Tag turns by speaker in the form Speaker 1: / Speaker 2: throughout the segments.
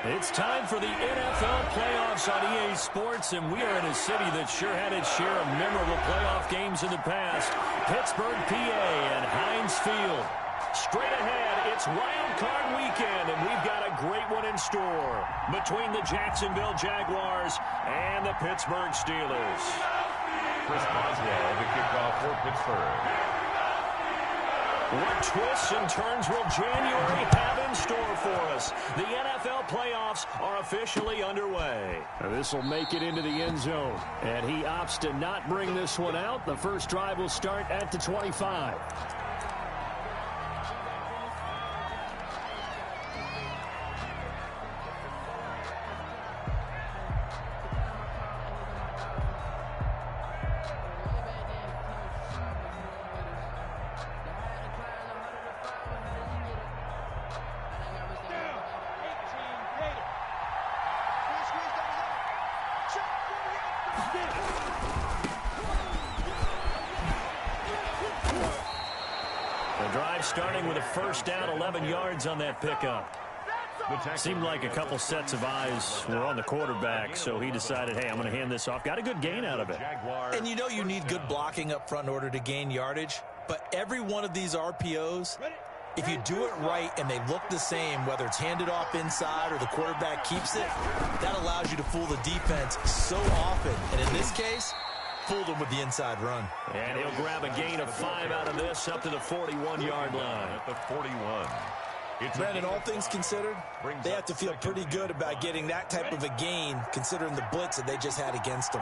Speaker 1: It's time for the NFL playoffs on EA Sports, and we are in a city that sure had its share of memorable playoff games in the past. Pittsburgh, PA, and Heinz Field. Straight ahead, it's Wild Card Weekend, and we've got a great one in store between the Jacksonville Jaguars and the Pittsburgh Steelers.
Speaker 2: Chris Boswell, the kickoff for Pittsburgh.
Speaker 1: What twists and turns will January have in store for us? The NFL playoffs are officially underway. This will make it into the end zone, and he opts to not bring this one out. The first drive will start at the 25. Starting with a first down, 11 yards on that pickup. Seemed like a couple sets of eyes were on the quarterback, so he decided, hey, I'm going to hand this off. Got a good gain out of it.
Speaker 3: And you know you need good blocking up front in order to gain yardage, but every one of these RPOs, if you do it right and they look the same, whether it's handed off inside or the quarterback keeps it, that allows you to fool the defense so often. And in this case, fooled him with the inside run.
Speaker 1: And he'll grab a gain of 5 out of this up to the 41-yard line.
Speaker 2: At the 41.
Speaker 3: Brandon, all things considered, they have to feel pretty good about getting that type of a gain considering the blitz that they just had against them.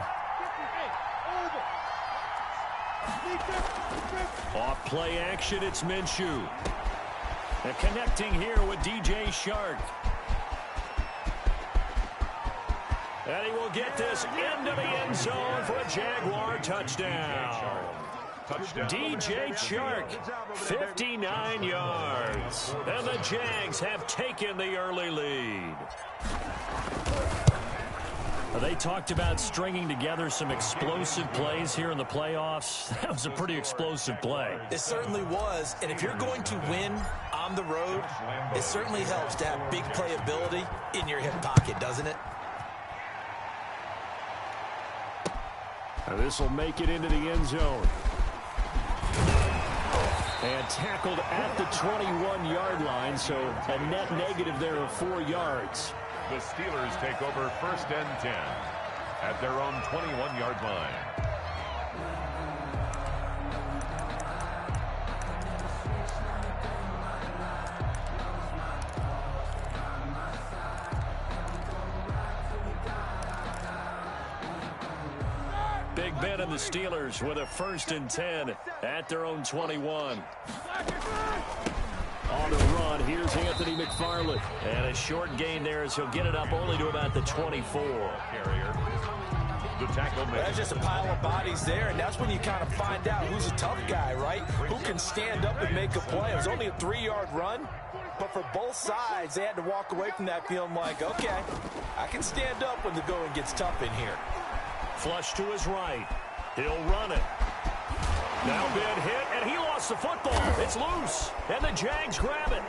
Speaker 1: Off play action, it's Minshew. And connecting here with DJ Shark. And he will get this into the end zone for a Jaguar touchdown. DJ Chark, 59 yards. And the Jags have taken the early lead. They talked about stringing together some explosive plays here in the playoffs. That was a pretty explosive play.
Speaker 3: It certainly was. And if you're going to win on the road, it certainly helps to have big playability in your hip pocket, doesn't it?
Speaker 1: This will make it into the end zone. And tackled at the 21-yard line, so a net negative there of 4 yards.
Speaker 2: The Steelers take over first and 10 at their own 21-yard line.
Speaker 1: Big Ben and the Steelers with a first and 10 at their own 21. On the run, here's Anthony McFarland. And a short gain there as he'll get it up only to about the 24.
Speaker 2: Carrier. The tackle made.
Speaker 3: There's just a pile of bodies there, and that's when you kind of find out who's a tough guy, right? Who can stand up and make a play. It was only a 3-yard run, but for both sides, they had to walk away from that feeling like, okay, I can stand up when the going gets tough in here.
Speaker 1: Flush to his right. He'll run it. Now Ben hit, and he lost the football. It's loose, and the Jags grab it.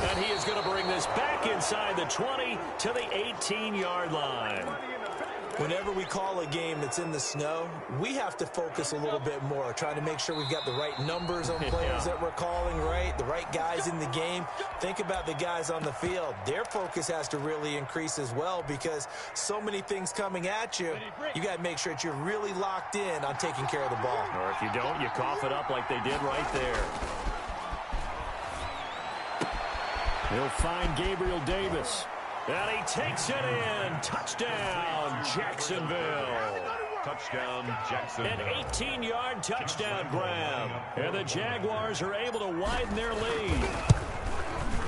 Speaker 1: And he is going to bring this back inside the 20 to the 18-yard line.
Speaker 3: Whenever we call a game that's in the snow, we have to focus a little bit more, trying to make sure we've got the right numbers on players that we're calling, right? The right guys in the game. Think about the guys on the field. Their focus has to really increase as well because so many things coming at you, you got to make sure that you're really locked in on taking care of the ball.
Speaker 1: Or if you don't, you cough it up like they did right there. He'll find Gabriel Davis. And he takes it in. Touchdown, Jacksonville.
Speaker 2: Touchdown, Jacksonville.
Speaker 1: An 18-yard touchdown grab. And the Jaguars are able to widen their lead.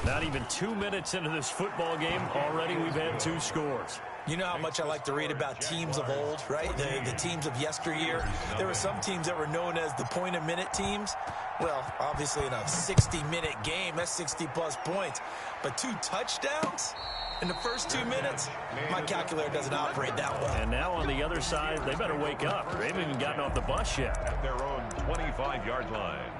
Speaker 1: Not even 2 minutes into this football game, already we've had 2 scores.
Speaker 3: You know how much I like to read about teams of old, right? The teams of yesteryear. There were some teams that were known as the point-a-minute teams. Well, obviously in a 60-minute game, that's 60-plus points. But 2 touchdowns in the first 2 minutes? My calculator doesn't operate that well.
Speaker 1: And now on the other side, they better wake up. They haven't even gotten off the bus yet.
Speaker 2: At their own 25-yard line.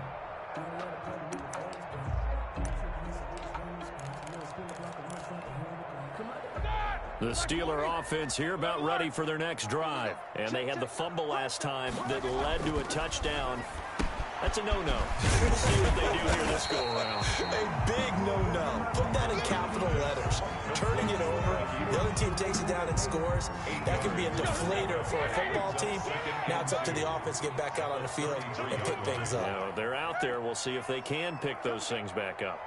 Speaker 1: The Steeler offense here about ready for their next drive. And they had the fumble last time that led to a touchdown. That's a no-no. We'll see what they do here this go-around.
Speaker 3: A big no-no. Put that in capital letters. Turning it over, the other team takes it down and scores. That can be a deflator for a football team. Now it's up to the offense to get back out on the field and pick things up.
Speaker 1: Now, they're out there. We'll see if they can pick those things back up.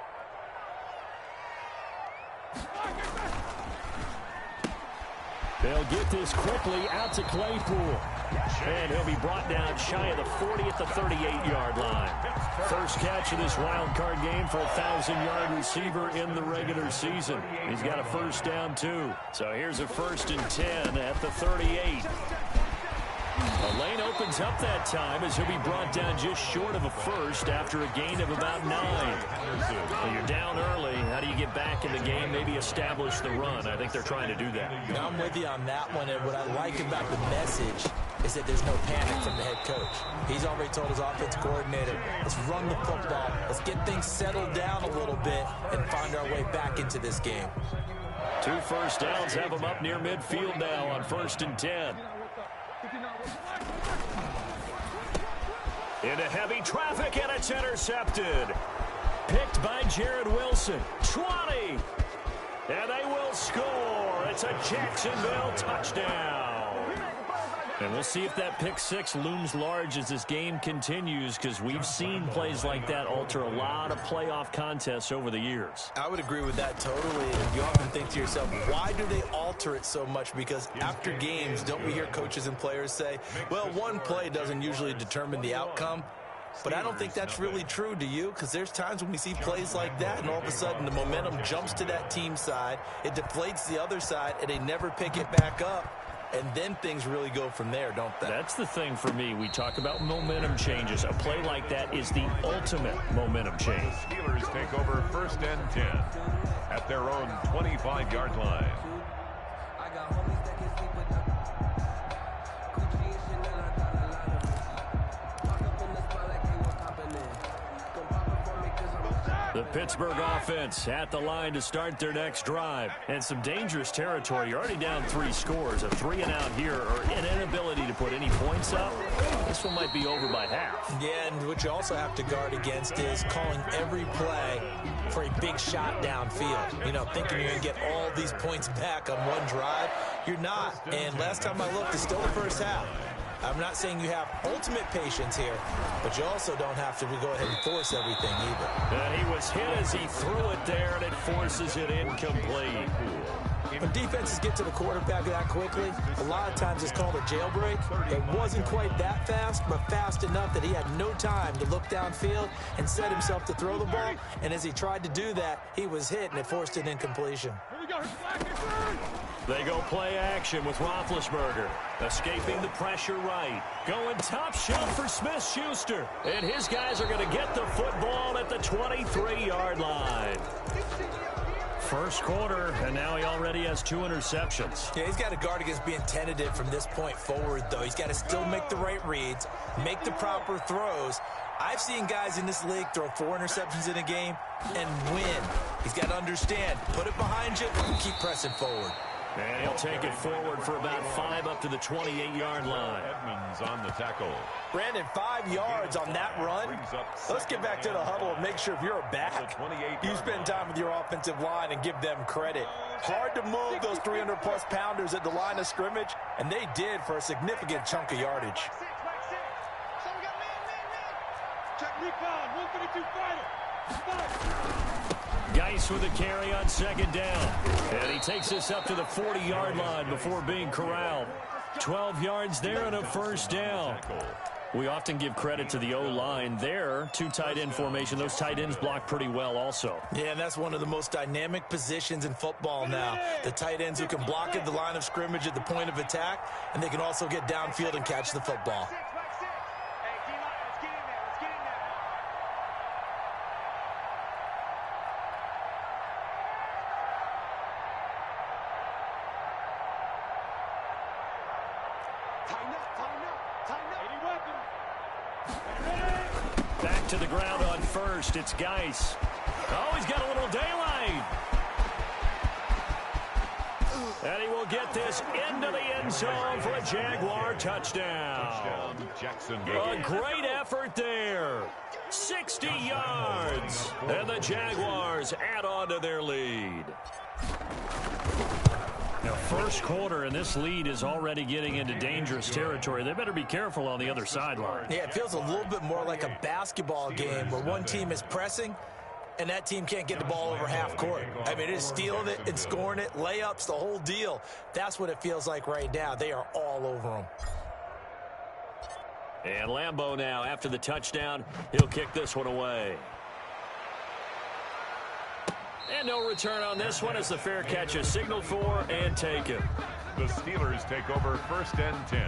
Speaker 1: They'll get this quickly out to Claypool. And he'll be brought down shy of the 40 at the 38-yard line. First catch of this wild card game for a 1,000-yard receiver in the regular season. He's got a first down, too. So here's a 1st and 10 at the 38. The lane opens up that time as he'll be brought down just short of a first after a gain of about 9. Well, you're down early. How do you get back in the game, maybe establish the run? I think they're trying to do that.
Speaker 3: I'm with you on that one, and what I like about the message is that there's no panic from the head coach. He's already told his offense coordinator, let's run the football, let's get things settled down a little bit and find our way back into this game.
Speaker 1: 2 first downs have them up near midfield now on 1st and 10. Into heavy traffic, and it's intercepted. Picked by Jared Wilson. 20. And they will score. It's a Jacksonville touchdown. And we'll see if that pick 6 looms large as this game continues, because we've seen plays like that alter a lot of playoff contests over the years.
Speaker 3: I would agree with that totally. And you often think to yourself, why do they alter it so much? Because after games, don't we hear coaches and players say, well, one play doesn't usually determine the outcome? But I don't think that's really true, do you? Because there's times when we see plays like that, and all of a sudden the momentum jumps to that team side, it deflates the other side, and they never pick it back up. And then things really go from there, don't they?
Speaker 1: That's the thing for me. We talk about momentum changes. A play like that is the ultimate momentum change.
Speaker 2: Steelers take over 1st and 10 at their own 25-yard line.
Speaker 1: The Pittsburgh offense at the line to start their next drive. And some dangerous territory. You're already down 3 scores. A 3-and-out here, or an inability to put any points up. This one might be over by half.
Speaker 3: Yeah, and what you also have to guard against is calling every play for a big shot downfield. You know, thinking you're going to get all these points back on one drive. You're not. And last time I looked, it's still the first half. I'm not saying you have ultimate patience here, but you also don't have to go ahead and force everything either.
Speaker 1: And he was hit as he threw it there, and it forces it incomplete.
Speaker 3: When defenses get to the quarterback that quickly, a lot of times it's called a jailbreak. It wasn't quite that fast, but fast enough that he had no time to look downfield and set himself to throw the ball. And as he tried to do that, he was hit, and it forced an incompletion.
Speaker 1: They go play action with Roethlisberger. Escaping the pressure right. Going top shelf for Smith-Schuster. And his guys are going to get the football at the 23-yard line. First quarter, and now he already has 2 interceptions.
Speaker 3: Yeah, he's got to guard against being tentative from this point forward, though. He's got to still make the right reads, make the proper throws. I've seen guys in this league throw 4 interceptions in a game and win. He's got to understand, put it behind you, keep pressing forward.
Speaker 1: And he'll take it forward for about 5 up to the 28-yard line.
Speaker 2: Edmonds on the tackle.
Speaker 3: Brandon, 5 yards on that run. Let's get back to the huddle and make sure if you're a back, you spend time with your offensive line and give them credit. Hard to move those 300-plus pounders at the line of scrimmage, and they did for a significant chunk of yardage.
Speaker 1: Geis with a carry on 2nd down. And he takes this up to the 40-yard line before being corralled. 12 yards there and a first down. We often give credit to the O-line there. 2 tight end formation. Those tight ends block pretty well also.
Speaker 3: Yeah, and that's one of the most dynamic positions in football now. The tight ends who can block at the line of scrimmage at the point of attack, and they can also get downfield and catch the football.
Speaker 1: Back to the ground on first. It's Geis. Oh, he's got a little daylight. And he get this into the end zone for a Jaguar touchdown. A great effort there. 60 yards. And the Jaguars add on to their lead. Now, first quarter, and this lead is already getting into dangerous territory. They better be careful on the other sideline.
Speaker 3: Yeah, it feels a little bit more like a basketball game where one team is pressing and that team can't get the ball over half court. I mean, they're stealing it and scoring it, layups, the whole deal. That's what it feels like right now. They are all over them.
Speaker 1: And Lambeau now, after the touchdown, he'll kick this one away. And no return on this one as the fair catch is signaled for and taken.
Speaker 2: The Steelers take over 1st and 10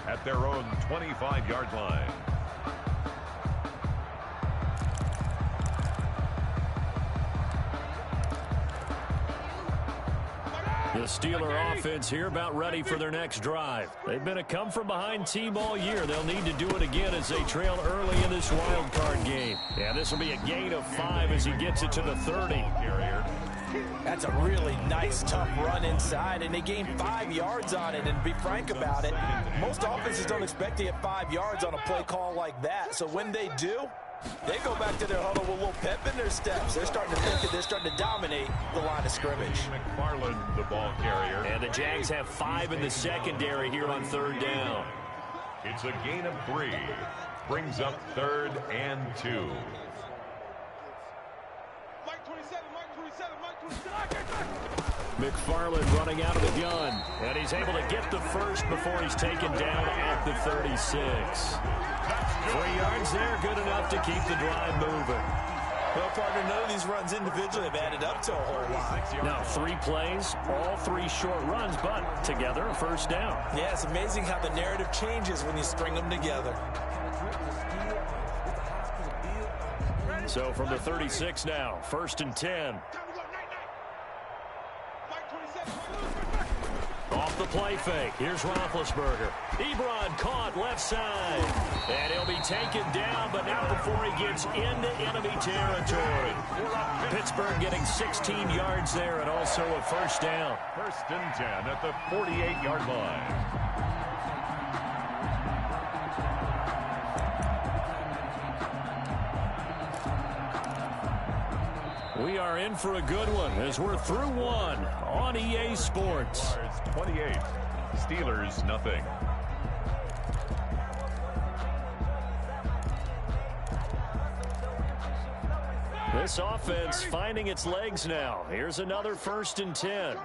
Speaker 2: at their own 25-yard line.
Speaker 1: The Steeler offense here about ready for their next drive. They've been a come-from-behind team all year. They'll need to do it again as they trail early in this wild card game. Yeah, this will be a gain of 5 as he gets it to the 30.
Speaker 3: That's a really nice, tough run inside, and they gained 5 yards on it. And to be frank about it, most offenses don't expect to get 5 yards on a play call like that. So when they do, they go back to their huddle with a little pep in their steps. They're starting to think that they're starting to dominate the line of scrimmage.
Speaker 2: McFarland, the ball carrier.
Speaker 1: And the Jags have 5 in the secondary here on 3rd down.
Speaker 2: It's a gain of 3. Brings up 3rd and 2.
Speaker 1: McFarland running out of the gun. And he's able to get the first before he's taken down at the 36. 3 yards there, good enough to keep the drive moving.
Speaker 3: Well, partner, none of these runs individually have added up to a whole lot.
Speaker 1: Now, 3 plays, all 3 short runs, but together a 1st down.
Speaker 3: Yeah, it's amazing how the narrative changes when you string them together.
Speaker 1: So from the 36 now, 1st and 10. Off the play fake. Here's Roethlisberger. Ebron caught left side. And he'll be taken down, but not before he gets into enemy territory. Pittsburgh getting 16 yards there and also a 1st down.
Speaker 2: 1st and 10 at the 48-yard line.
Speaker 1: We are in for a good one as we're through one on EA Sports.
Speaker 2: 28, Steelers nothing.
Speaker 1: This offense finding its legs now. Here's another 1st and 10.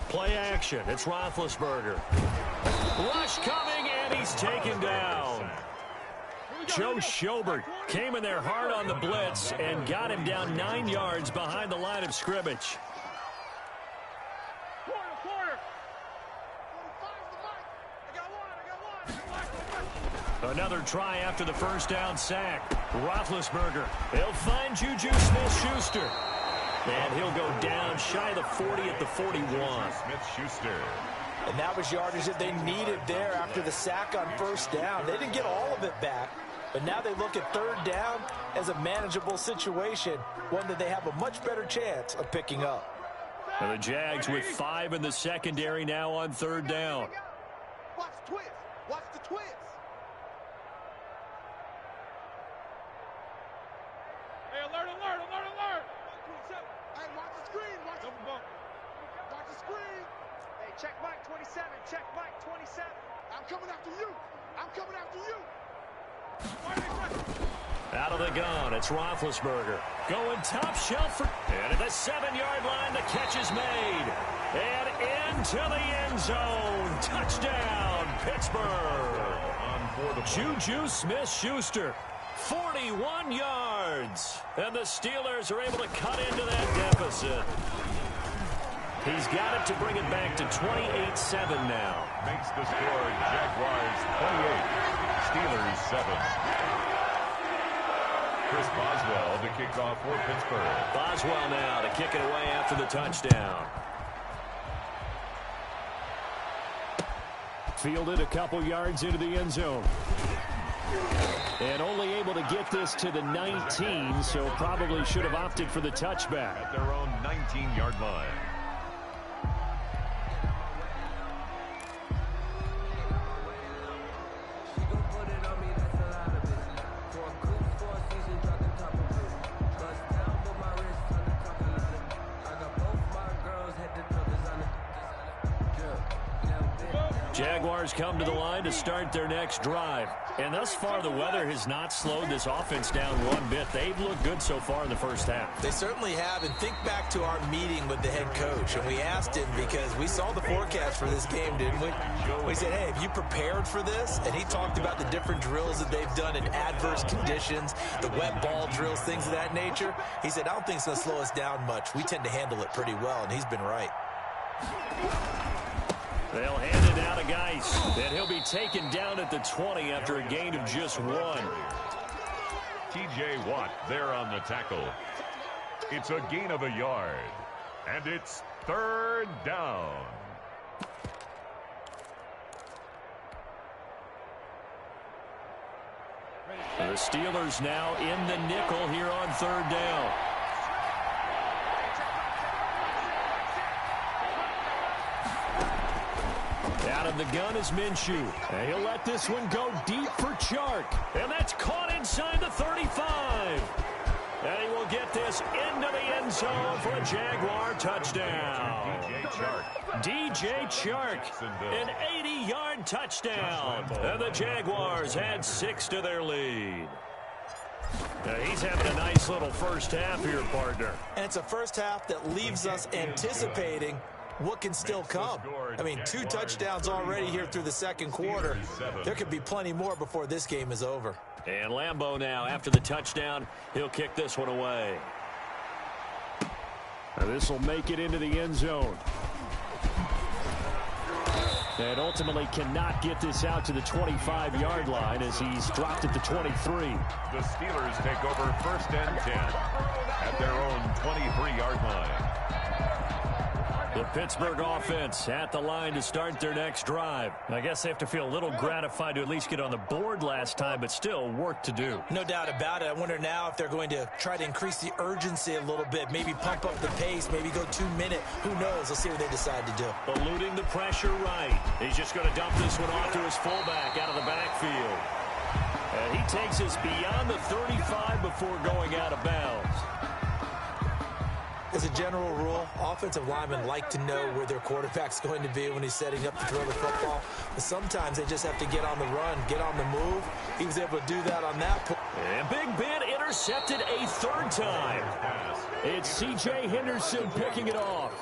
Speaker 1: Play action. It's Roethlisberger. Rush coming, and he's taken down. Joe Schobert came in there hard on the blitz and got him down 9 yards behind the line of scrimmage. Another try after the 1st down sack. Roethlisberger. He'll find Juju Smith-Schuster. And he'll go down shy of the 40 at the 41.
Speaker 2: Smith-Schuster.
Speaker 3: And that was yardage that they needed there after the sack on 1st down. They didn't get all of it back, but now they look at 3rd down as a manageable situation, one that they have a much better chance of picking up.
Speaker 1: And the Jags with 5 in the secondary now on 3rd down.
Speaker 4: Watch the twist. Watch the twist. Hey, alert, alert, alert, alert. Hey, watch the screen. Watch the screen. Hey, check Mike 27. Check Mike 27. I'm coming after you. I'm coming after you.
Speaker 1: Out of the gun, it's Roethlisberger. Going top shelf for... And at the 7-yard line, the catch is made. And into the end zone. Touchdown, Pittsburgh. Juju Smith-Schuster. 41 yards. And the Steelers are able to cut into that deficit. He's got it to bring it back to 28-7 now.
Speaker 2: Makes the score Jaguars 28, Steelers 7. Chris Boswell to kick off for Pittsburgh.
Speaker 1: Boswell now to kick it away after the touchdown. Fielded a couple yards into the end zone. And only able to get this to the 19, so probably should have opted for the touchback.
Speaker 2: At their own 19-yard line.
Speaker 1: Jaguars come to the line to start their next drive. And thus far, the weather has not slowed this offense down one bit. They've looked good so far in the first half.
Speaker 3: They certainly have. And think back to our meeting with the head coach. And we asked him, because we saw the forecast for this game, didn't we? We said, hey, have you prepared for this? And he talked about the different drills that they've done in adverse conditions, the wet ball drills, things of that nature. He said, I don't think it's going to slow us down much. We tend to handle it pretty well, and he's been right.
Speaker 1: They'll hand it down to Geis, and he'll be taken down at the 20 after a gain of just 1.
Speaker 2: T.J. Watt there on the tackle. It's a gain of a yard, and it's 3rd down.
Speaker 1: The Steelers now in the nickel here on 3rd down. Out of the gun is Minshew. And he'll let this one go deep for Chark. And that's caught inside the 35. And he will get this into the end zone for a Jaguar touchdown. DJ Chark, an 80-yard touchdown. And the Jaguars add 6 to their lead. Now he's having a nice little first half here, partner.
Speaker 3: And it's a first half that leaves us anticipating what can still come. I mean, 2 touchdowns already here through the second quarter. There could be plenty more before this game is over.
Speaker 1: And Lambeau now, after the touchdown, he'll kick this one away. This will make it into the end zone. And ultimately cannot get this out to the 25-yard line as he's dropped at the 23.
Speaker 2: The Steelers take over 1st and 10 at their own 23-yard line.
Speaker 1: The Pittsburgh offense at the line to start their next drive. I guess they have to feel a little gratified to at least get on the board last time, but still work to do.
Speaker 3: No doubt about it. I wonder now if they're going to try to increase the urgency a little bit, maybe pump up the pace, maybe go 2-minute. Who knows? Let's see what they decide to do.
Speaker 1: Eluding the pressure right. He's just going to dump this one off to his fullback out of the backfield. And he takes us beyond the 35 before going out of bounds.
Speaker 3: As a general rule, offensive linemen like to know where their quarterback's going to be when he's setting up to throw the football. But sometimes they just have to get on the run, get on the move. He was able to do that on that play.
Speaker 1: And Big Ben intercepted a 3rd time. It's C.J. Henderson picking it off.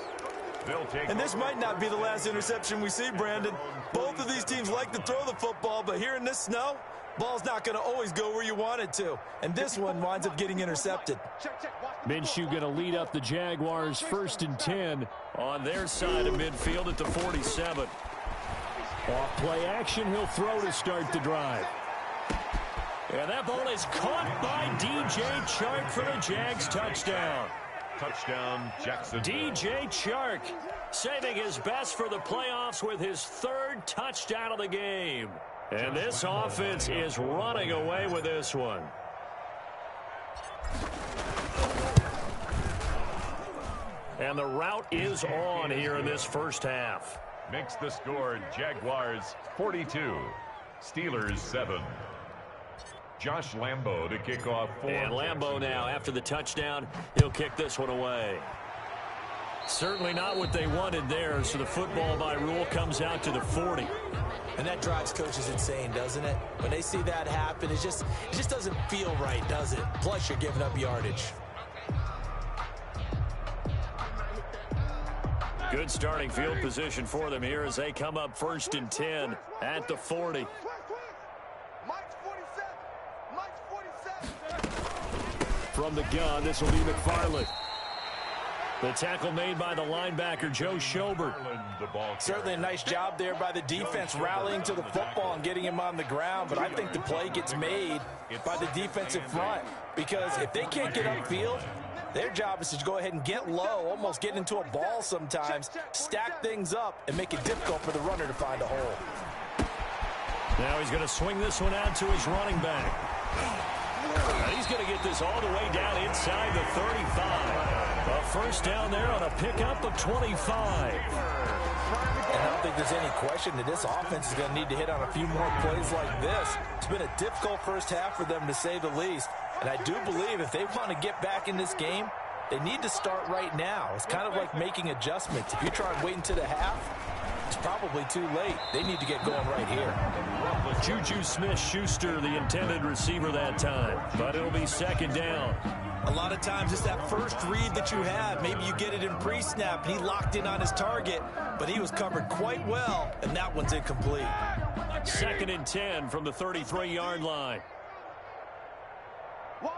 Speaker 3: And this might not be the last interception we see, Brandon. Both of these teams like to throw the football, but here in this snow, ball's not going to always go where you want it to. And this one winds up getting intercepted.
Speaker 1: Minshew going to lead up the Jaguars 1st and 10 on their side of midfield at the 47. Off play action, he'll throw to start the drive. And that ball is caught by DJ Chark for the Jags touchdown.
Speaker 2: Touchdown, Jackson.
Speaker 1: DJ Chark saving his best for the playoffs with his 3rd touchdown of the game. And this offense is running away with this one. And the route is on here in this first half.
Speaker 2: Makes the score Jaguars 42, Steelers 7. Josh Lambeau to kick off for
Speaker 1: And Lambeau now, after the touchdown, he'll kick this one away. Certainly not what they wanted there, so the football by rule comes out to the 40.
Speaker 3: And that drives coaches insane, doesn't it? When they see that happen, it just doesn't feel right, does it? Plus, you're giving up yardage.
Speaker 1: Good starting field position for them here as they come up 1st and 10 at the 40. From the gun, this will be McFarland. The tackle made by the linebacker, Joe Schobert.
Speaker 3: Certainly a nice job there by the defense rallying to the football and getting him on the ground, but I think the play gets made by the defensive front because if they can't get upfield, their job is to go ahead and get low, almost get into a ball sometimes, stack things up, and make it difficult for the runner to find a hole.
Speaker 1: Now he's going to swing this one out to his running back. And he's going to get this all the way down inside the 35. A first down there on a pickup of 25.
Speaker 3: And I don't think there's any question that this offense is going to need to hit on a few more plays like this. It's been a difficult first half for them, to say the least. And I do believe if they want to get back in this game, They need to start right now. It's kind of like making adjustments. If you try and wait until the half, it's probably too late. They need to get going right here.
Speaker 1: Juju Smith-Schuster, the intended receiver that time, but it'll be second down.
Speaker 3: A lot of times it's that first read that you have. Maybe you get it in pre-snap, and he locked in on his target, but he was covered quite well, and that one's incomplete.
Speaker 1: 2nd and 10 from the 33-yard line.
Speaker 4: Wide,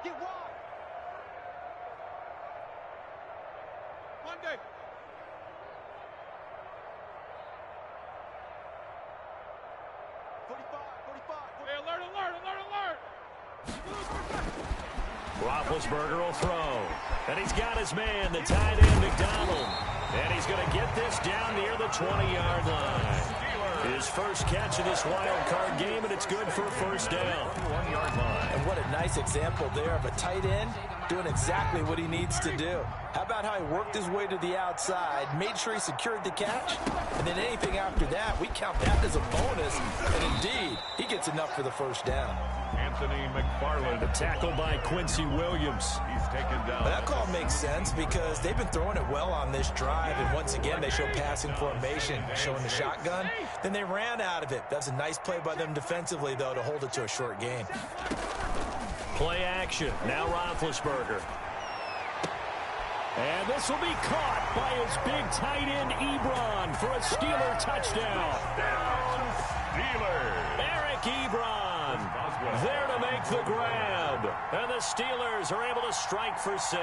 Speaker 4: get wide. Monday. Hey, alert.
Speaker 1: Roethlisberger will throw. And he's got his man, the tight end, McDonald. And he's going to get this down near the 20-yard line. His first catch of this wild card game, and it's good for a first down.
Speaker 2: 1-yard line.
Speaker 3: And what a nice example there of a tight end doing exactly what he needs to do. How about how he worked his way to the outside, made sure he secured the catch, and then anything after that, we count that as a bonus. And indeed, he gets enough for the first down.
Speaker 2: Anthony McFarland.
Speaker 1: The tackle by Quincy Williams.
Speaker 2: He's taken down.
Speaker 3: But that call makes sense because they've been throwing it well on this drive, and once again, they show passing formation, showing the shotgun. Then they ran out of it. That's a nice play by them defensively, though, to hold it to a short gain.
Speaker 1: Play action. Now Roethlisberger. And this will be caught by his big tight end, Ebron, for a Steeler touchdown.
Speaker 2: Steelers.
Speaker 1: Eric Ebron there to make the grab. And the Steelers are able to strike for 6.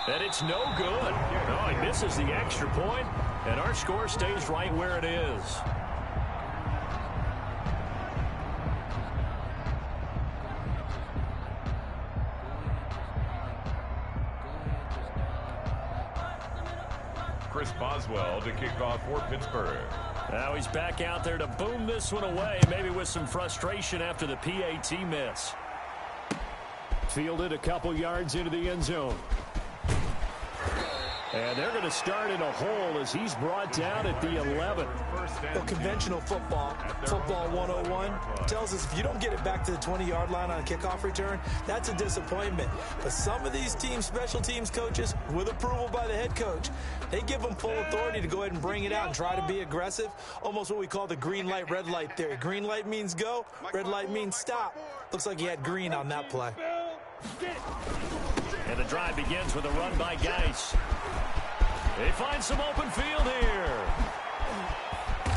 Speaker 1: And it's no good. No, he misses the extra point, and our score stays right where it is.
Speaker 2: Chris Boswell to kick off for Pittsburgh.
Speaker 1: Now he's back out there to boom this one away, maybe with some frustration after the PAT miss. Fielded a couple yards into the end zone. And they're going to start in a hole as he's brought down at the 11.
Speaker 3: Well, conventional football 101, tells us if you don't get it back to the 20-yard line on a kickoff return, that's a disappointment. But some of these teams, special teams coaches, with approval by the head coach, they give them full authority to go ahead and bring it out and try to be aggressive. Almost what we call the green light, red light theory. Green light means go, red light means stop. Looks like he had green on that play.
Speaker 1: And the drive begins with a run by Geis. They find some open field here.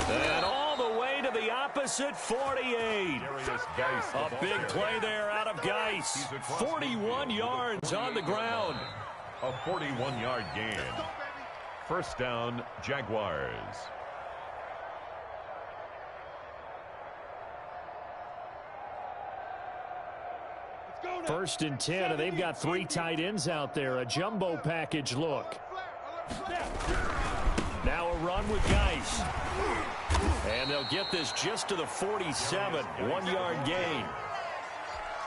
Speaker 1: And all the way to the opposite 48. A big play there out of Geis. 41 yards on the ground.
Speaker 2: A 41-yard gain. First down, Jaguars.
Speaker 1: First and 10, and they've got 3 tight ends out there. A jumbo package look. Now a run with Geis. And they'll get this just to the 47. 1-yard gain.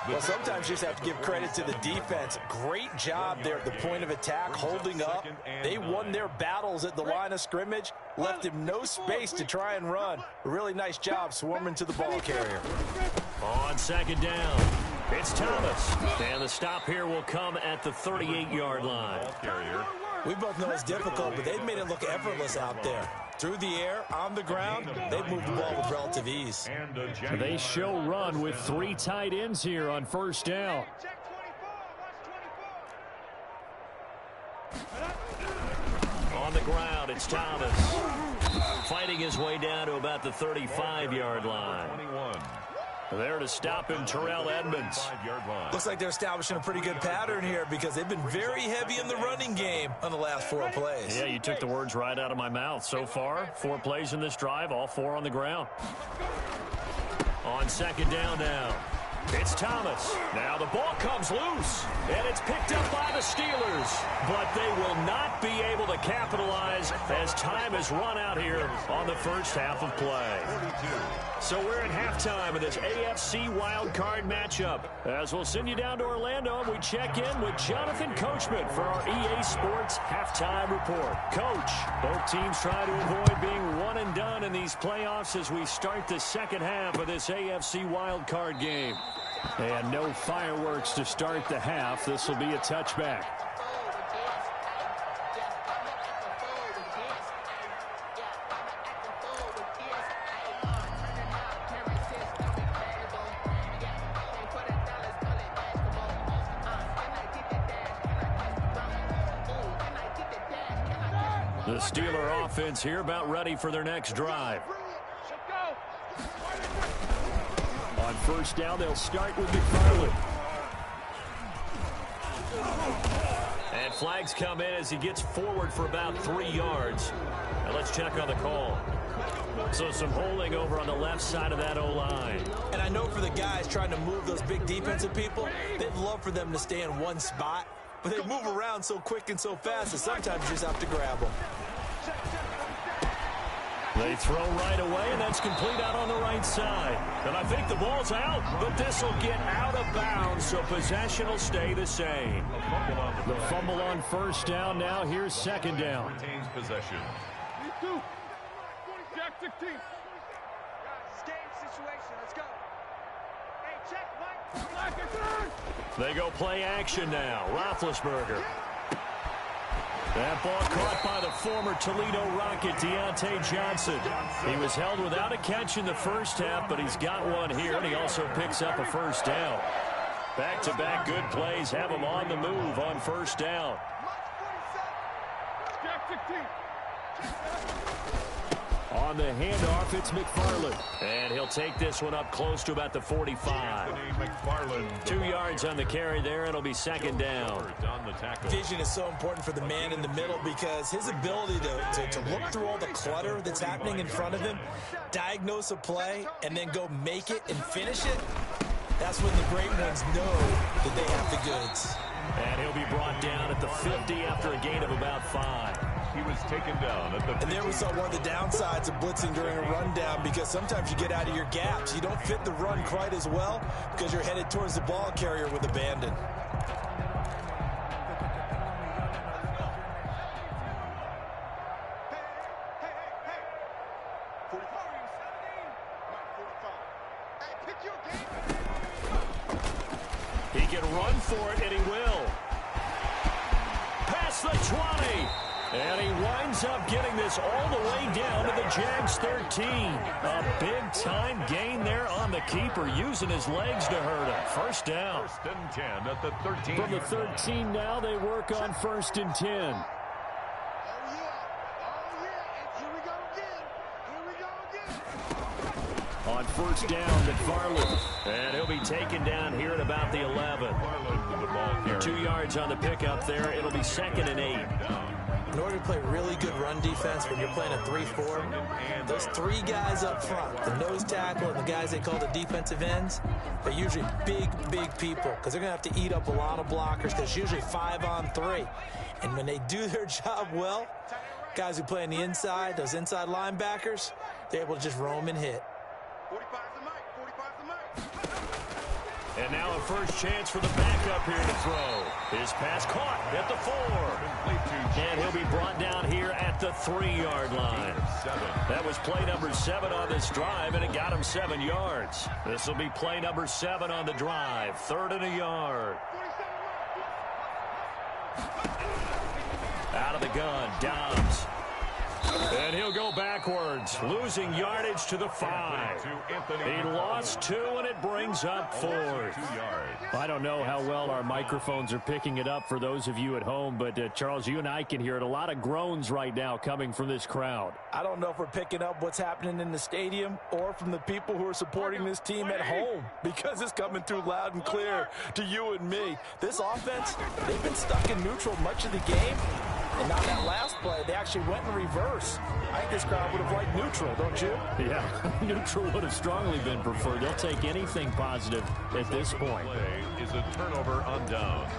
Speaker 3: Well, sometimes you just have to give credit to the defense. Great job there at the point of attack, holding up. They won their battles at the line of scrimmage, left him no space to try and run. A really nice job swarming to the ball carrier.
Speaker 1: On second down, it's Thomas. And the stop here will come at the 38-yard line.
Speaker 3: We both know it's difficult, but they've made it look effortless out there. Through the air, on the ground, they've moved the ball with relative ease.
Speaker 1: They show run with 3 tight ends here on first down. On the ground, it's Thomas. Fighting his way down to about the 35-yard line. There to stop him, Terrell Edmonds.
Speaker 3: Looks like they're establishing a pretty good pattern here because they've been very heavy in the running game on the last 4 plays.
Speaker 1: Yeah, you took the words right out of my mouth. So far, 4 plays in this drive, all 4 on the ground. On second down now. It's Thomas. Now the ball comes loose, and it's picked up by the Steelers. But they will not be able to capitalize as time has run out here on the first half of play. So we're at halftime of this AFC wildcard matchup. As we'll send you down to Orlando, and we check in with Jonathan Coachman for our EA Sports halftime report. Coach, both teams try to avoid being one and done in these playoffs as we start the second half of this AFC wildcard game. And no fireworks to start the half. This will be a touchback. The Steeler offense here about ready for their next drive. On first down, they'll start with McFarland. And flags come in as he gets forward for about 3 yards. Now let's check on the call. So some holding over on the left side of that O-line.
Speaker 3: And I know for the guys trying to move those big defensive people, they'd love for them to stay in one spot. But they move around so quick and so fast that sometimes you just have to grab them.
Speaker 1: They throw right away, and that's complete out on the right side. And I think the ball's out, but this will get out of bounds, so possession will stay the same. The fumble on first down now. Here's second down.
Speaker 2: Retains possession.
Speaker 4: Jack 16. Guys, game situation. Let's go. Hey, check, Mike.
Speaker 1: They go play action now. Roethlisberger. That ball caught by the former Toledo Rocket, Deontay Johnson. He was held without a catch in the first half, but he's got one here, and he also picks up a first down. Back-to-back good plays have him on the move on first down. On the handoff, it's McFarland. And he'll take this one up close to about the 45. 2 yards on the carry there. It'll be second down.
Speaker 3: Vision is so important for the man in the middle because his ability to look through all the clutter that's happening in front of him, diagnose a play, and then go make it and finish it, that's when the great ones know that they have the goods.
Speaker 1: And he'll be brought down at the 50 after a gain of about 5.
Speaker 2: He was taken down at the 50.
Speaker 3: And there we saw one of the downsides of blitzing during a rundown because sometimes you get out of your gaps. You don't fit the run quite as well because you're headed towards the ball carrier with abandon.
Speaker 1: He can run for it, and he will. Past the 20. And he winds up getting this all the way down to the Jags 13. A big-time gain there on the keeper, using his legs to hurt him. First down.
Speaker 2: First and 10 at the 13.
Speaker 1: From the 13 now, they work on first and 10. On first down, McFarland. And he'll be taken down here at about the 11. 2 yards on the pickup there. It'll be second and 8.
Speaker 3: In order to play really good run defense when you're playing a 3-4, those 3 guys up front, the nose tackle and the guys they call the defensive ends, they're usually big people because they're going to have to eat up a lot of blockers because it's usually 5-on-3. And when they do their job well, guys who play on the inside, those inside linebackers, they're able to just roam and hit.
Speaker 4: 45's the mic. 45's the mic.
Speaker 1: And now a first chance for the backup here to throw. His pass caught at the 4. And he'll be brought down here at the 3-yard line. That was play number 7 on this drive, and it got him 7 yards. This will be play number 7 on the drive. 3rd and a yard. Out of the gun, Dobbs. And he'll go backwards, losing yardage to the 5. He lost 2, and it brings up 4th. I don't know how well our microphones are picking it up for those of you at home, but Charles, you and I can hear it. A lot of groans right now coming from this crowd.
Speaker 3: I don't know if we're picking up what's happening in the stadium or from the people who are supporting this team at home because it's coming through loud and clear to you and me. This offense, they've been stuck in neutral much of the game. And on that last play, they actually went in reverse. I think this crowd would have liked neutral, don't you?
Speaker 1: Yeah, neutral would have strongly been preferred. They'll take anything positive at this point.
Speaker 2: Play is a turnover on downs.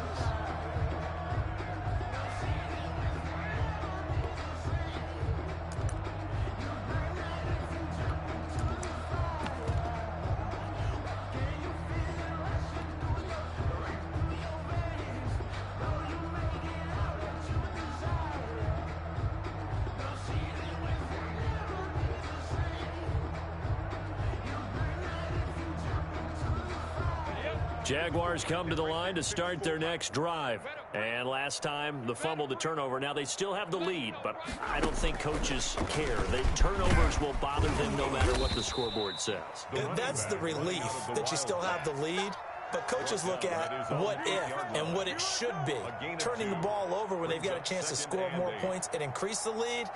Speaker 1: Jaguars come to the line to start their next drive. And last time, the fumble, the turnover. Now they still have the lead, but I don't think coaches care. The turnovers will bother them no matter what the scoreboard says.
Speaker 3: That's the relief that you still have the lead. But coaches look at what if and what it should be. Turning the ball over when they've got a chance to score more points and increase the lead,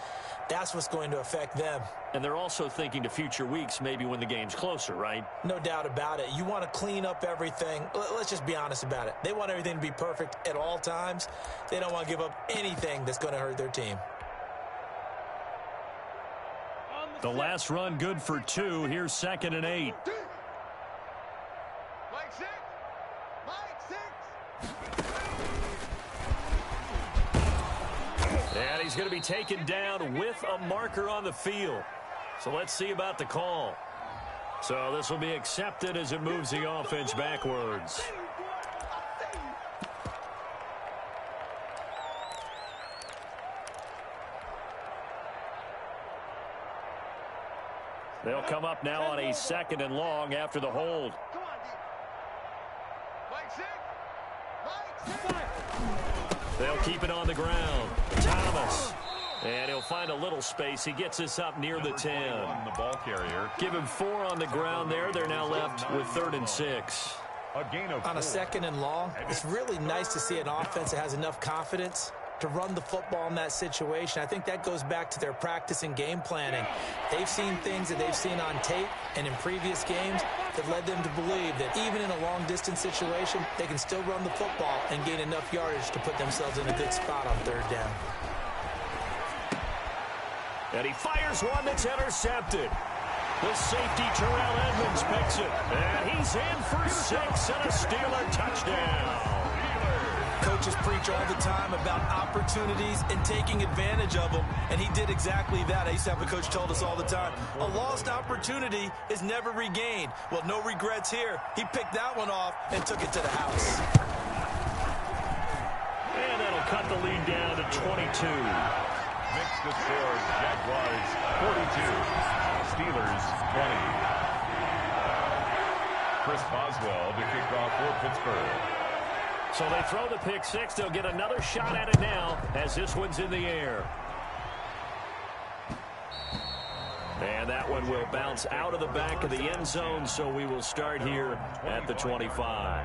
Speaker 3: that's what's going to affect them.
Speaker 1: And they're also thinking to future weeks, maybe when the game's closer, right?
Speaker 3: No doubt about it. You want to clean up everything. Let's just be honest about it. They want everything to be perfect at all times. They don't want to give up anything that's going to hurt their team.
Speaker 1: The last run good for 2. Here's 2nd and 8. And he's going to be taken down with a marker on the field. So let's see about the call. So this will be accepted as it moves the offense backwards. They'll come up now on a 2nd and long after the hold. They'll keep it on the ground. Thomas. And he'll find a little space. He gets this up near the 10.
Speaker 2: The ball carrier.
Speaker 1: Give him 4 on the ground there. They're now left with 3rd and 6.
Speaker 2: A gain of 4.
Speaker 3: On a 2nd and long, it's really nice to see an offense that has enough confidence to run the football in that situation. I think that goes back to their practice and game planning. They've seen things that they've seen on tape and in previous games that led them to believe that even in a long-distance situation, they can still run the football and gain enough yardage to put themselves in a good spot on 3rd down.
Speaker 1: And he fires one that's intercepted. The safety, Terrell Edmonds, picks it. And he's in for 6 and a Steeler touchdown.
Speaker 3: Coaches preach all the time about opportunities and taking advantage of them, and he did exactly that. I used to have a coach told us all the time, a lost opportunity is never regained. Well, no regrets here. He picked that one off and took it to the house.
Speaker 1: And that'll cut the lead down to 22.
Speaker 2: Makes the score Jaguars 42, Steelers 20. Chris Boswell to kick off for Pittsburgh.
Speaker 1: So they throw the pick 6. They'll get another shot at it now as this one's in the air. And that one will bounce out of the back of the end zone, so we will start here at the 25.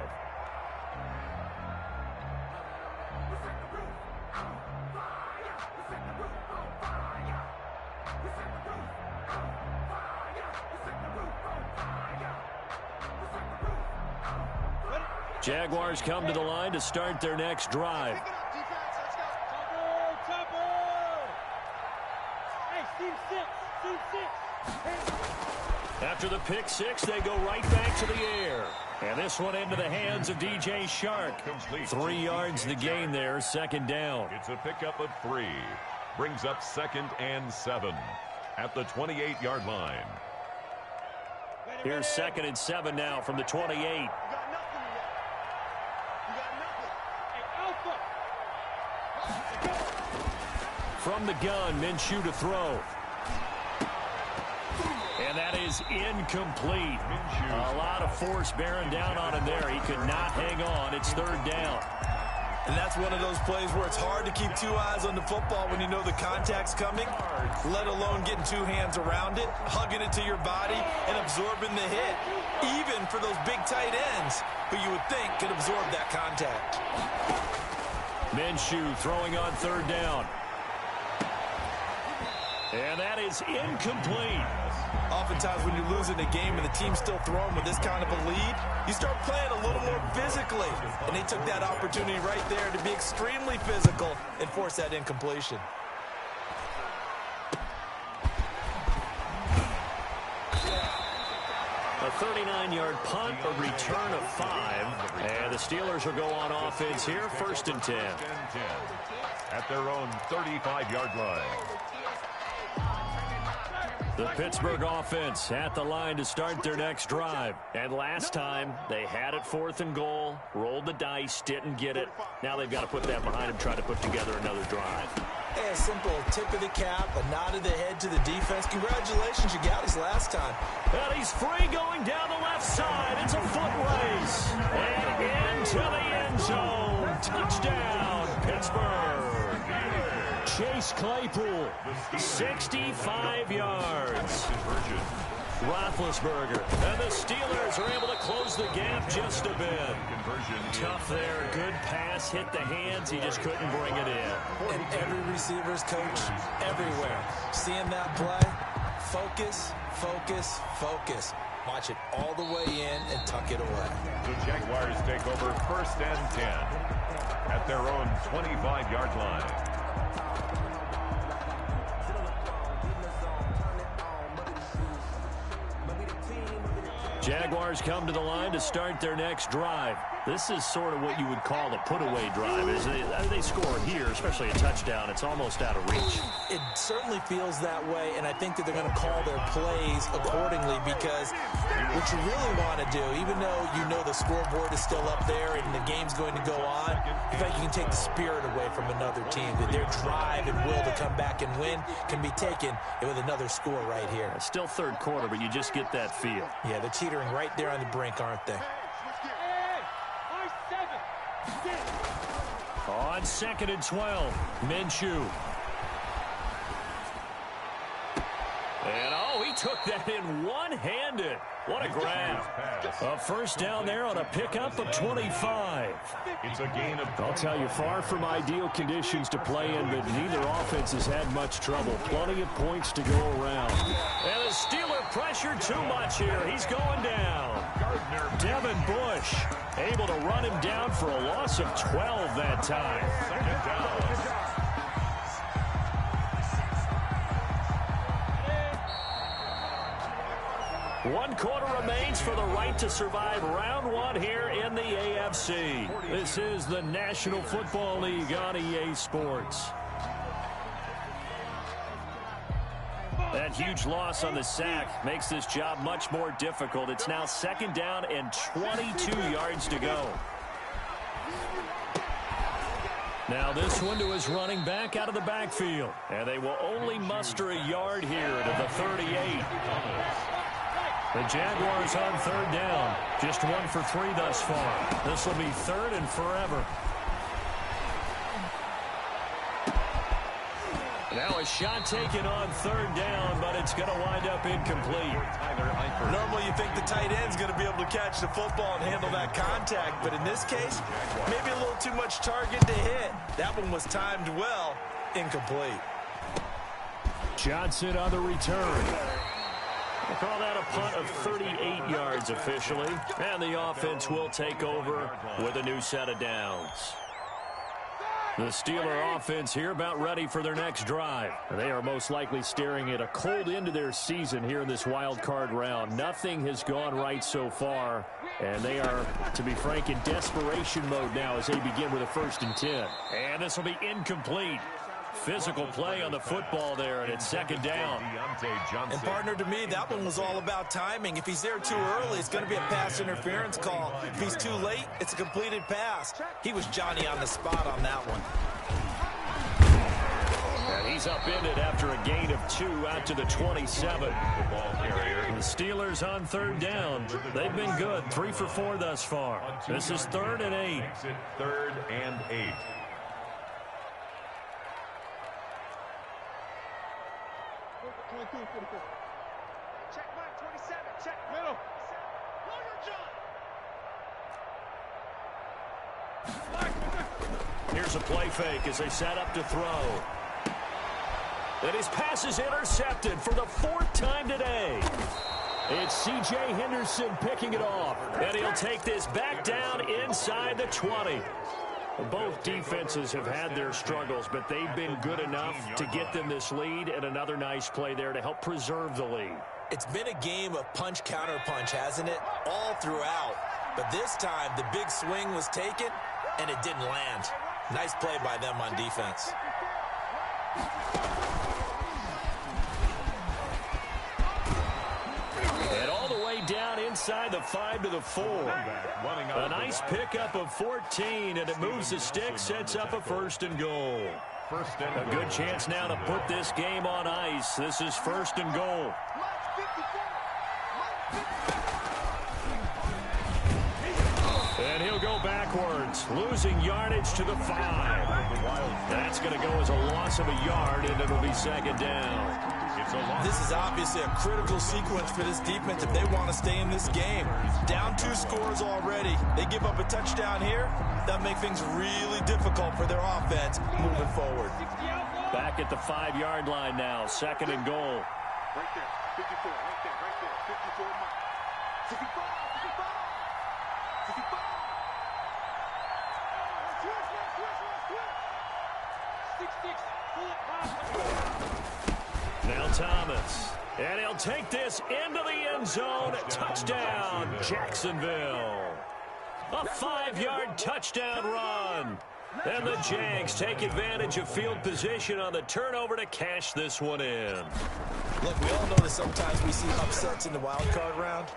Speaker 1: Jaguars come to the line to start their next drive. After the pick 6, they go right back to the air. And this one into the hands of DJ Shark. 3 yards the gain there, 2nd down.
Speaker 2: It's a pickup of 3. Brings up 2nd and 7 at the 28-yard line.
Speaker 1: Here's 2nd and 7 now from the 28. From the gun, Minshew to throw. And that is incomplete. A lot of force bearing down on him there. He could not hang on. It's 3rd down.
Speaker 3: And that's one of those plays where it's hard to keep 2 eyes on the football when you know the contact's coming, let alone getting 2 hands around it, hugging it to your body, and absorbing the hit, even for those big tight ends who you would think could absorb that contact.
Speaker 1: Minshew throwing on 3rd down. And that is incomplete.
Speaker 3: Oftentimes when you're losing a game and the team's still throwing with this kind of a lead, you start playing a little more physical. quickly. And he took that opportunity right there to be extremely physical and force that incompletion.
Speaker 1: A 39-yard punt, a return of 5. And the Steelers will go on offense here, 1st and 10.
Speaker 2: At their own 35-yard line.
Speaker 1: The Pittsburgh offense at the line to start their next drive. And last time, they had it 4th and goal, rolled the dice, didn't get it. Now they've got to put that behind them, try to put together another drive.
Speaker 3: Hey, a simple tip of the cap, a nod of the head to the defense. Congratulations, you got us last time.
Speaker 1: And he's free going down the left side. It's a foot race. And into the end zone. Touchdown, Pittsburgh. Chase Claypool, 65 yards. Roethlisberger. And the Steelers are able to close the gap just a bit. Tough there. Good pass. Hit the hands. He just couldn't bring it in.
Speaker 3: And every receiver's coach everywhere. Seeing that play, focus, focus, focus. Watch it all the way in and tuck it away.
Speaker 2: The Jaguars take over 1st and 10 at their own 25-yard line.
Speaker 1: Jaguars come to the line to start their next drive. This is sort of what you would call a put-away drive. As they score here, especially a touchdown, it's almost out of reach.
Speaker 3: It certainly feels that way, and I think that they're going to call their plays accordingly because what you really want to do, even though you know the scoreboard is still up there and the game's going to go on, in fact, you can take the spirit away from another team. That their drive and will to come back and win can be taken with another score right here.
Speaker 1: Still 3rd quarter, but you just get that feel.
Speaker 3: Yeah, they're teetering right there on the brink, aren't they?
Speaker 1: On 2nd and 12, Minshew. And he took that in one-handed. What a grab. A 1st down there on a pickup of 25.
Speaker 2: It's a gain of...
Speaker 1: I'll tell you, far from ideal conditions to play in, but neither offense has had much trouble. Plenty of points to go around. And the Steeler pressure too much here. He's going down. Devin Bush able to run him down for a loss of 12 that time.
Speaker 2: 2nd down.
Speaker 1: One quarter remains for the right to survive round 1 here in the AFC. This is the National Football League on EA Sports. That huge loss on the sack makes this job much more difficult. It's now 2nd down and 22 yards to go. Now this one to his running back out of the backfield. And they will only muster a yard here to the 38. The Jaguars on 3rd down. Just 1 for 3 thus far. This will be 3rd and forever. Now a shot taken on 3rd down, but it's going to wind up incomplete.
Speaker 3: Normally you think the tight end's going to be able to catch the football and handle that contact, but in this case, maybe a little too much target to hit. That one was timed well. Incomplete.
Speaker 1: Johnson on the return. We'll call that a punt of 38 yards officially. And the offense will take over with a new set of downs. The Steeler offense here about ready for their next drive. They are most likely staring at a cold end to their season here in this wild card round. Nothing has gone right so far, and they are, to be frank, in desperation mode now as they begin with a 1st and 10. And this will be incomplete. Physical play on the football there, and it's 2nd down.
Speaker 3: And partner, to me, that one was all about timing. If he's there too early, it's going to be a pass interference call. If he's too late, it's a completed pass. He was Johnny on the spot on that one.
Speaker 1: And he's upended after a gain of 2 out to the 27. The Steelers on 3rd down. They've been good, 3 for 4 thus far. This is 3rd and 8.
Speaker 2: 3rd and 8.
Speaker 4: Check back 27. Check middle.
Speaker 1: Here's a play fake as they set up to throw. And his pass is intercepted for the 4th time today. It's C.J. Henderson picking it off. And he'll take this back down inside the 20. Both defenses have had their struggles, but they've been good enough to get them this lead, and another nice play there to help preserve the lead.
Speaker 3: It's been a game of punch-counter-punch, hasn't it? All throughout. But this time, the big swing was taken, and it didn't land. Nice play by them on defense.
Speaker 1: And all the way down inside the 5 to the 4. A nice pickup of 14, and it moves the stick, sets up a 1st and goal. A good chance now to put this game on ice. This is 1st and goal. And he'll go backwards, losing yardage to the 5. That's going to go as a loss of a yard, and it'll be 2nd down.
Speaker 3: This is obviously a critical sequence for this defense if they want to stay in this game. Down 2 scores already. They give up a touchdown here. That'll make things really difficult for their offense moving forward.
Speaker 1: Back at the 5-yard line now, 2nd and goal.
Speaker 4: Right there, 54, right there, 54 mark. 55, 55, 55.
Speaker 1: Now Thomas, and he'll take this into the end zone. Touchdown, Jacksonville. A 5-yard touchdown run. And the Jags take advantage of field position on the turnover to cash this one in.
Speaker 3: Look, we all know that sometimes we see upsets in the wild card round.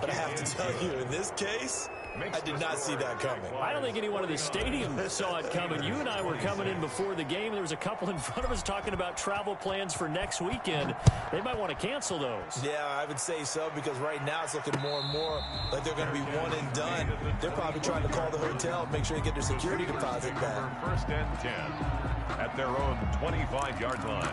Speaker 3: But I have to tell you, in this case, I did not see that coming.
Speaker 1: I don't think anyone in the stadium saw it coming. You and I were coming in before the game. There was a couple in front of us talking about travel plans for next weekend. They might want to cancel those.
Speaker 3: Yeah, I would say so, because right now it's looking more and more like they're going to be one and done. They're probably trying to call the hotel and make sure they get their security deposit back.
Speaker 2: 1st and 10 at their own 25-yard line.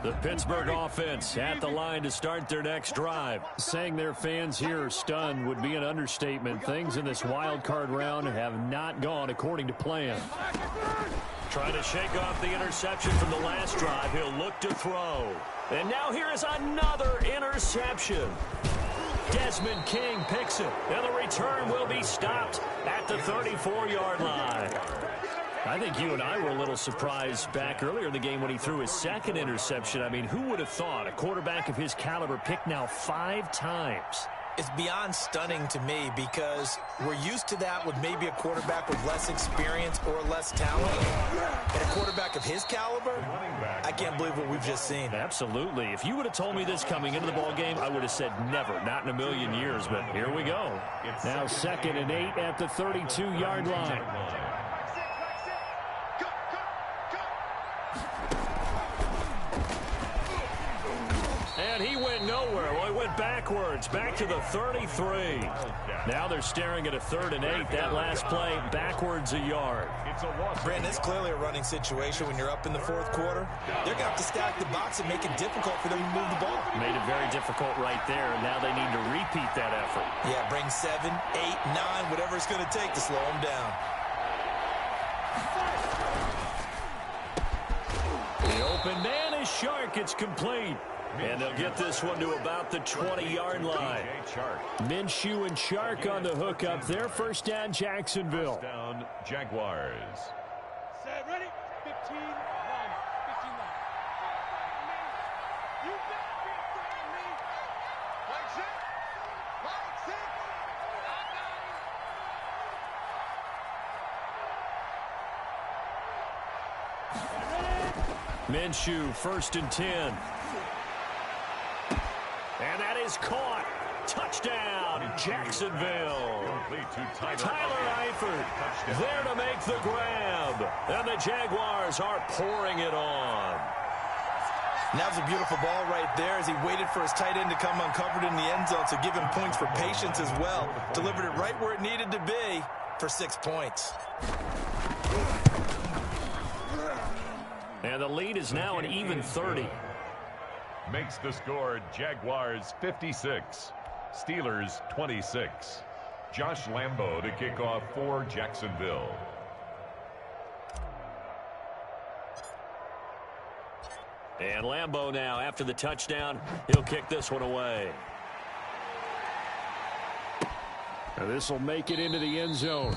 Speaker 1: The Pittsburgh offense at the line to start their next drive. Saying their fans here are stunned would be an understatement. Things in this wild card round have not gone according to plan. Trying to shake off the interception from the last drive. He'll look to throw. And now here is another interception. Desmond King picks it. And the return will be stopped at the 34-yard line. I think you and I were a little surprised back earlier in the game when he threw his 2nd interception. I mean, who would have thought a quarterback of his caliber picked now 5 times?
Speaker 3: It's beyond stunning to me because we're used to that with maybe a quarterback with less experience or less talent. But a quarterback of his caliber, I can't believe what we've just seen.
Speaker 1: Absolutely. If you would have told me this coming into the ball game, I would have said never, not in a million years. But here we go. Now 2nd and 8 at the 32-yard line. And he went nowhere. Well, he went backwards, back to the 33. Now they're staring at a 3rd and 8. That last play, backwards a yard.
Speaker 3: Brandon, it's clearly a running situation when you're up in the 4th quarter. They're going to have to stack the box and make it difficult for them to move the ball.
Speaker 1: Made it very difficult right there, and now they need to repeat that effort.
Speaker 3: Yeah, bring 7, 8, 9, whatever it's going to take to slow them down.
Speaker 1: The open man is Shark. It's complete. And they'll get this one to about the 20-yard line. Minshew and Shark on the hook up there. 1st down, Jacksonville.
Speaker 2: 1st down, Jaguars.
Speaker 4: Set, ready? 15, 9. 15, 9. You better be afraid of me. Like set. Like set.
Speaker 1: Minshew, 1st and 10. And that is caught. Touchdown, Jacksonville. Tyler Eifert there to make the grab. And the Jaguars are pouring it on.
Speaker 3: And that was a beautiful ball right there as he waited for his tight end to come uncovered in the end zone. So give him points for patience as well. Delivered it right where it needed to be for 6 points.
Speaker 1: And the lead is now an even 30.
Speaker 2: Makes the score Jaguars 56, Steelers 26. Josh Lambo to kick off for Jacksonville.
Speaker 1: And Lambeau now, after the touchdown, he'll kick this one away. And this will make it into the end zone.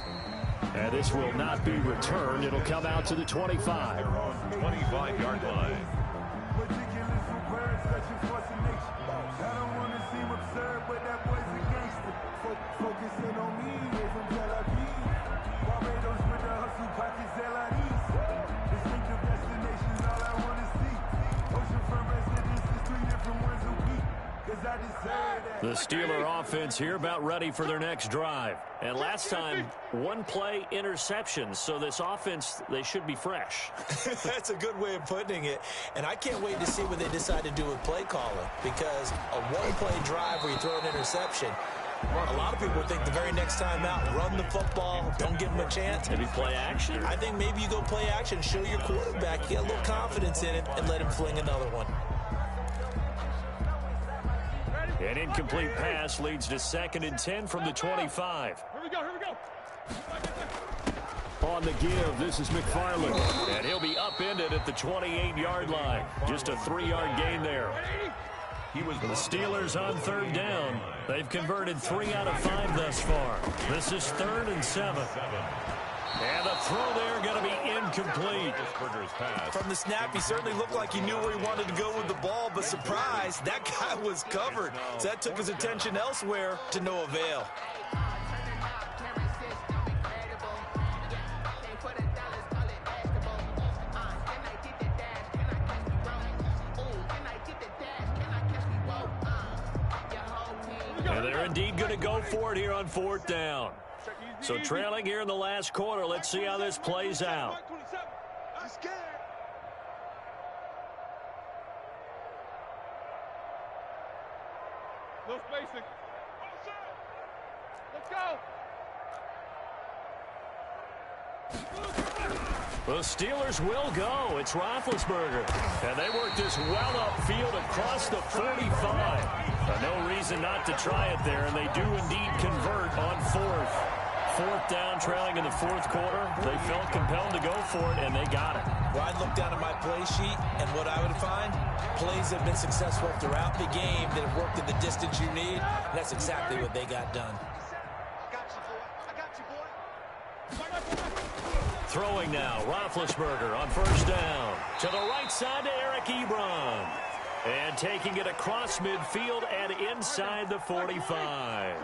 Speaker 1: And this will not be returned. It'll come out to the 25.
Speaker 2: 25-yard line.
Speaker 1: The Steeler offense here about ready for their next drive. And last time, one-play interception. So this offense, they should be fresh.
Speaker 3: That's a good way of putting it. And I can't wait to see what they decide to do with play calling. Because a one-play drive where you throw an interception, a lot of people think the very next time out, run the football, don't give them a chance.
Speaker 1: Maybe play action?
Speaker 3: I think maybe you go play action, show your quarterback, get a little confidence in it, and let him fling another one.
Speaker 1: An incomplete pass leads to 2nd and 10 from the 25.
Speaker 4: Here we go, here we go.
Speaker 1: On the give, this is McFarland. And he'll be upended at the 28-yard line. Just a 3-yard gain there. The Steelers on 3rd down. They've converted 3 out of 5 thus far. This is 3rd and 7. And the throw there going to be incomplete.
Speaker 3: From the snap, he certainly looked like he knew where he wanted to go with the ball, but surprise, that guy was covered. So that took his attention elsewhere to no avail.
Speaker 1: And they're indeed going to go for it here on 4th down. So trailing here in the last quarter. Let's see how this plays out.
Speaker 4: No spacing. Let's go.
Speaker 1: The Steelers will go. It's Roethlisberger. And they work this well upfield across the 45. No reason not to try it there, and they do indeed convert on 4th. 4th down, trailing in the 4th quarter. They felt compelled to go for it, and they got it.
Speaker 3: Well, I'd look down at my play sheet, and what I would find, plays have been successful throughout the game that have worked at the distance you need, and that's exactly what they got done.
Speaker 1: Throwing now, Roethlisberger on 1st down. To the right side to Eric Ebron. And taking it across midfield and inside the 45.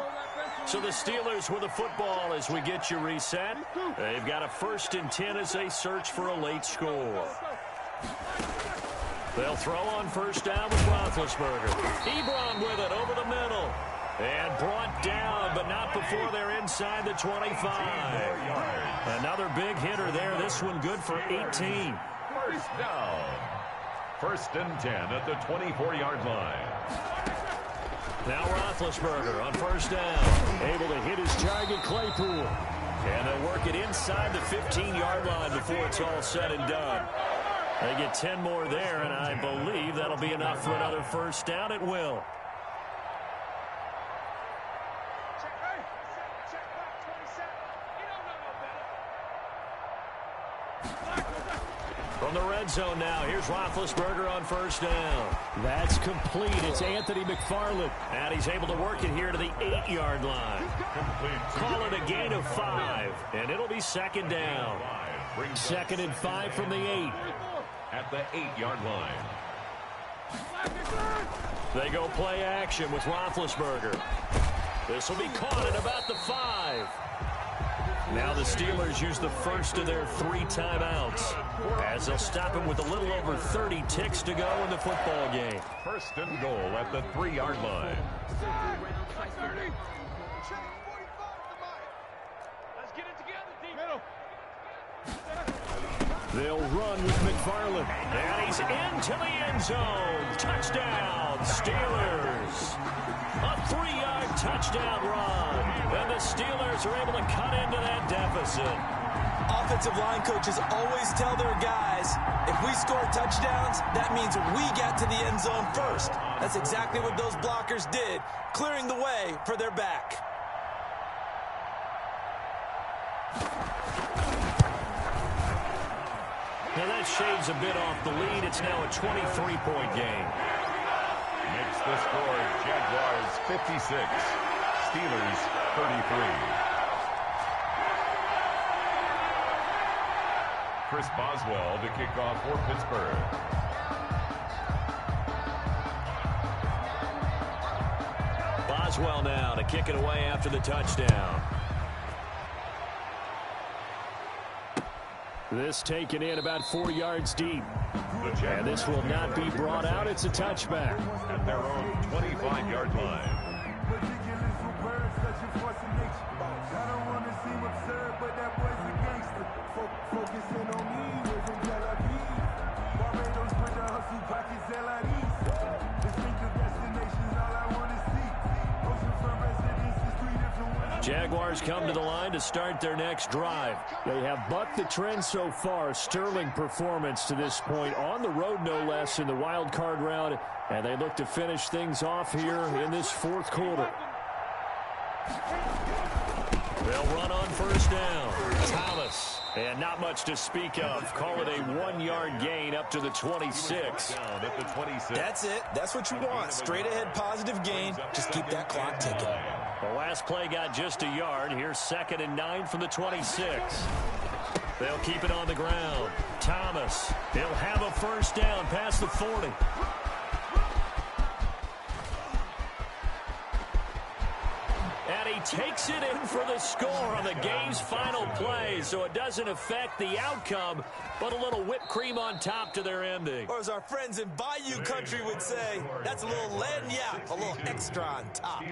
Speaker 1: So the Steelers with the football as we get you reset. They've got a 1st and 10 as they search for a late score. They'll throw on 1st down with Roethlisberger. Ebron with it over the middle. And brought down, but not before they're inside the 25. Another big hitter there. This one good for 18.
Speaker 2: 1st down. 1st and 10 at the 24-yard line.
Speaker 1: Now Roethlisberger on 1st down. Able to hit his target, Claypool. And they'll work it inside the 15-yard line before it's all said and done. They get 10 more there, and I believe that'll be enough for another 1st down. It will. From the red zone now, here's Roethlisberger on 1st down. That's complete. It's Anthony McFarland. And he's able to work it here to the 8-yard line. Call it a gain of 5, and it'll be 2nd down. 2nd and 5 from the 8.
Speaker 2: At the 8-yard line.
Speaker 1: They go play action with Roethlisberger. This will be caught at about the 5. Now the Steelers use the first of their 3 timeouts as they'll stop him with a little over 30 ticks to go in the football game.
Speaker 2: 1st and goal at the 3-yard line.
Speaker 4: Let's get it together, team. Middle.
Speaker 1: They'll run with McFarland. And he's into the end zone. Touchdown, Steelers. A 3-yard touchdown run. And the Steelers are able to cut into that deficit.
Speaker 3: Offensive line coaches always tell their guys, if we score touchdowns, that means we get to the end zone first. That's exactly what those blockers did, clearing the way for their back.
Speaker 1: Now that shaves a bit off the lead. It's now a 23-point game.
Speaker 2: Makes the score Jaguars 56, Steelers 33. Chris Boswell to kick off for Pittsburgh.
Speaker 1: Boswell now to kick it away after the touchdown. This taken in about 4 yards deep. And this will not be brought out. It's a touchback.
Speaker 2: At their own 25-yard line.
Speaker 1: Jaguars come to the line to start their next drive. They have bucked the trend so far. Sterling performance to this point. On the road, no less, in the wild card round. And they look to finish things off here in this fourth quarter. They'll run on first down. Thomas. And not much to speak of. Call it a 1-yard gain up to the 26.
Speaker 2: Down at the 26.
Speaker 3: That's it. That's what you want. Straight ahead positive gain. Just keep that clock ticking.
Speaker 1: The last play got just a yard. Here's 2nd and 9 from the 26. They'll keep it on the ground. Thomas. He'll have a first down past the 40. And he takes it in for the score on the game's final play, so it doesn't affect the outcome, but a little whipped cream on top to their ending.
Speaker 3: Or as our friends in Bayou Country would say, that's a little lagniappe, a little extra on top.